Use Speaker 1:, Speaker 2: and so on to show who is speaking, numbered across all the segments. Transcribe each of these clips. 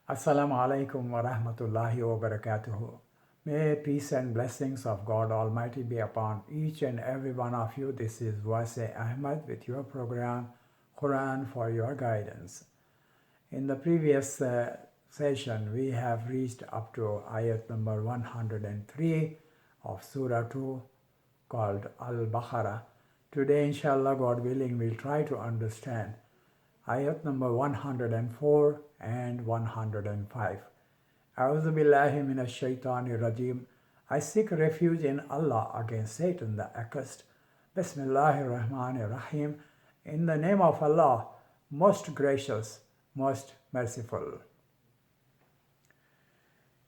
Speaker 1: Assalamu alaikum wa rahmatullahi wa barakatuhu. May peace and blessings of God Almighty be upon each and every one of you. This is Wase Ahmad with your program Quran for your guidance. In the previous session, we have reached up to ayat number 103 of Surah 2 called Al-Baqarah. Today, inshallah, God willing, we'll try to understand ayat number 104 and 105. A'udhu billahi minash shaitanir rajim. I seek refuge in Allah against Satan the accursed. Bismillahir Rahmanir Rahim. In the name of Allah, most gracious, most merciful.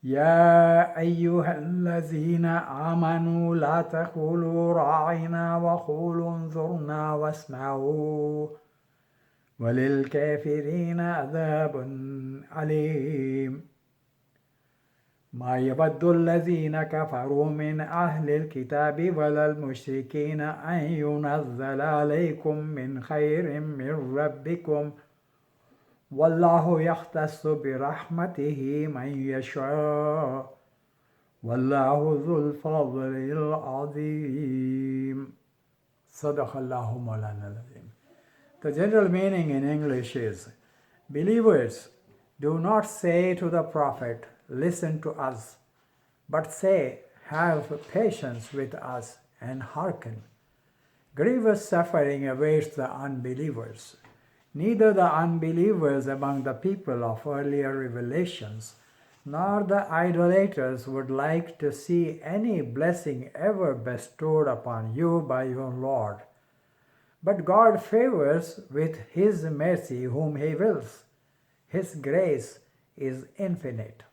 Speaker 1: يا أيها الذين آمنوا لا تقولوا راعنا وقولوا انظرنا واسمعوا وللكافرين عذاب أليم ما يود الذين كفروا من أهل الكتاب ولا المشركين أن ينزل عليكم من خير من ربكم والله يختص برحمته من يشاء والله ذو الفضل العظيم صدق الله مولانا العظيم. The general meaning in English is, believers, do not say to the Prophet, listen to us, but say, have patience with us and hearken. Grievous suffering awaits the unbelievers. Neither the unbelievers among the people of earlier revelations, nor the idolaters would like to see any blessing ever bestowed upon you by your Lord. But God favors with His mercy whom He wills. His grace is infinite.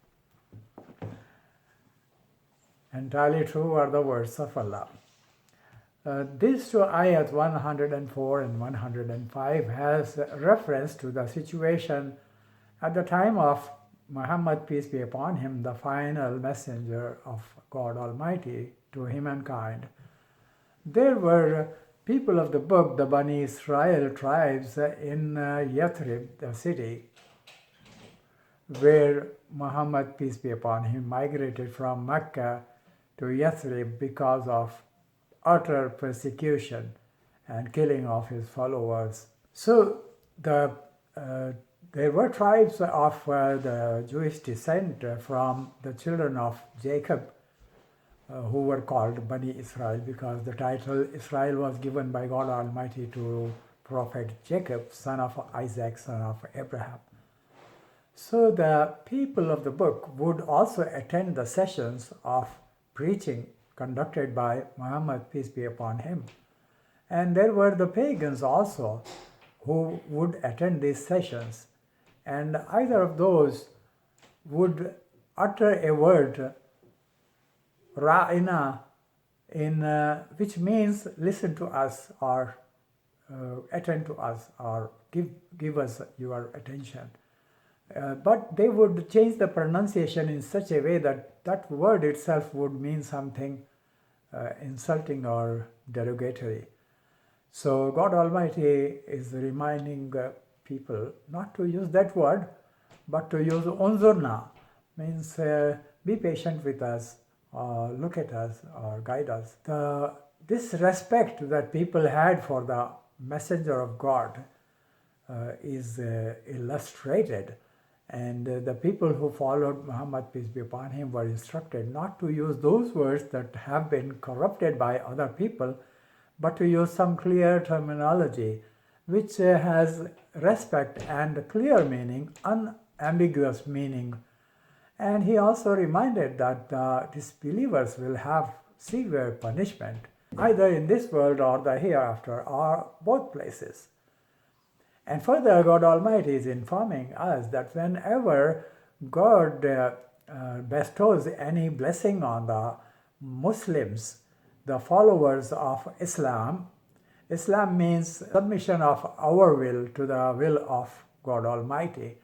Speaker 1: Entirely true are the words of Allah. These two ayats 104 and 105 has reference to the situation at the time of Muhammad, peace be upon him, the final messenger of God Almighty to humankind. There were people of the book, the Bani Israel tribes in Yathrib, the city, where Muhammad, peace be upon him, migrated from Mecca to Yathrib because of utter persecution and killing of his followers. So there were tribes of the Jewish descent from the children of Jacob, who were called Bani Israel because the title Israel was given by God Almighty to Prophet Jacob, son of Isaac, son of Abraham. So the people of the book would also attend the sessions of preaching conducted by Muhammad, peace be upon him. And there were the pagans also who would attend these sessions. And either of those would utter a word, Ra'ina, which means listen to us or attend to us or give us your attention. But they would change the pronunciation in such a way that that word itself would mean something insulting or derogatory. So God Almighty is reminding people not to use that word, but to use unzurna, means be patient with us, look at us, or guide us. This respect that people had for the messenger of God is illustrated. And the people who followed Muhammad, peace be upon him, were instructed not to use those words that have been corrupted by other people, but to use some clear terminology which has respect and clear meaning, unambiguous meaning. And he also reminded that disbelievers will have severe punishment, either in this world or the hereafter, or both places. And further, God Almighty is informing us that whenever God bestows any blessing on the Muslims, the followers of Islam, Islam means submission of our will to the will of God Almighty.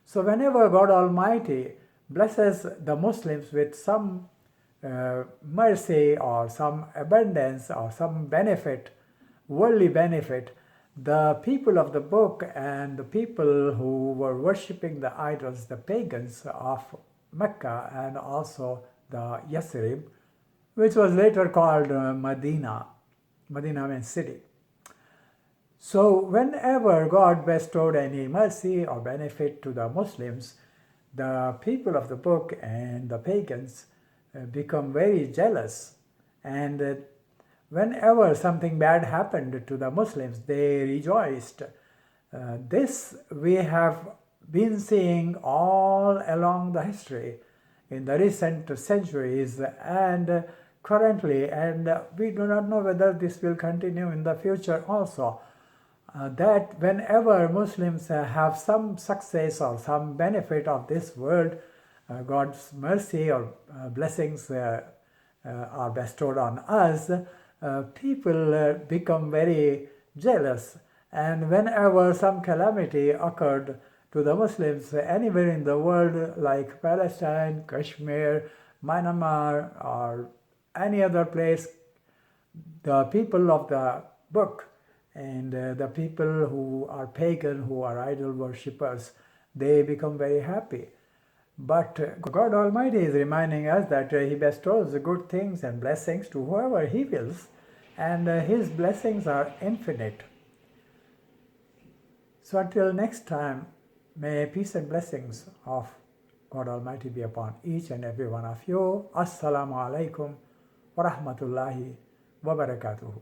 Speaker 1: So whenever God Almighty blesses the Muslims with some mercy or some abundance or some benefit, worldly benefit, the people of the book and the people who were worshipping the idols, the pagans of Mecca and also the Yathrib, which was later called Medina. Medina means city. So whenever God bestowed any mercy or benefit to the Muslims, the people of the book and the pagans become very jealous, and whenever something bad happened to the Muslims, they rejoiced. This we have been seeing all along the history in the recent centuries and currently, and we do not know whether this will continue in the future also. That whenever Muslims have some success or some benefit of this world, God's mercy or blessings are bestowed on us, people become very jealous. And whenever some calamity occurred to the Muslims anywhere in the world, like Palestine, Kashmir, Myanmar, or any other place, the people of the book and the people who are pagan, who are idol worshippers, they become very happy. But God Almighty is reminding us that He bestows good things and blessings to whoever He wills, and His blessings are infinite. So until next time, may peace and blessings of God Almighty be upon each and every one of you. Assalamu alaikum wa rahmatullahi wa barakatuhu.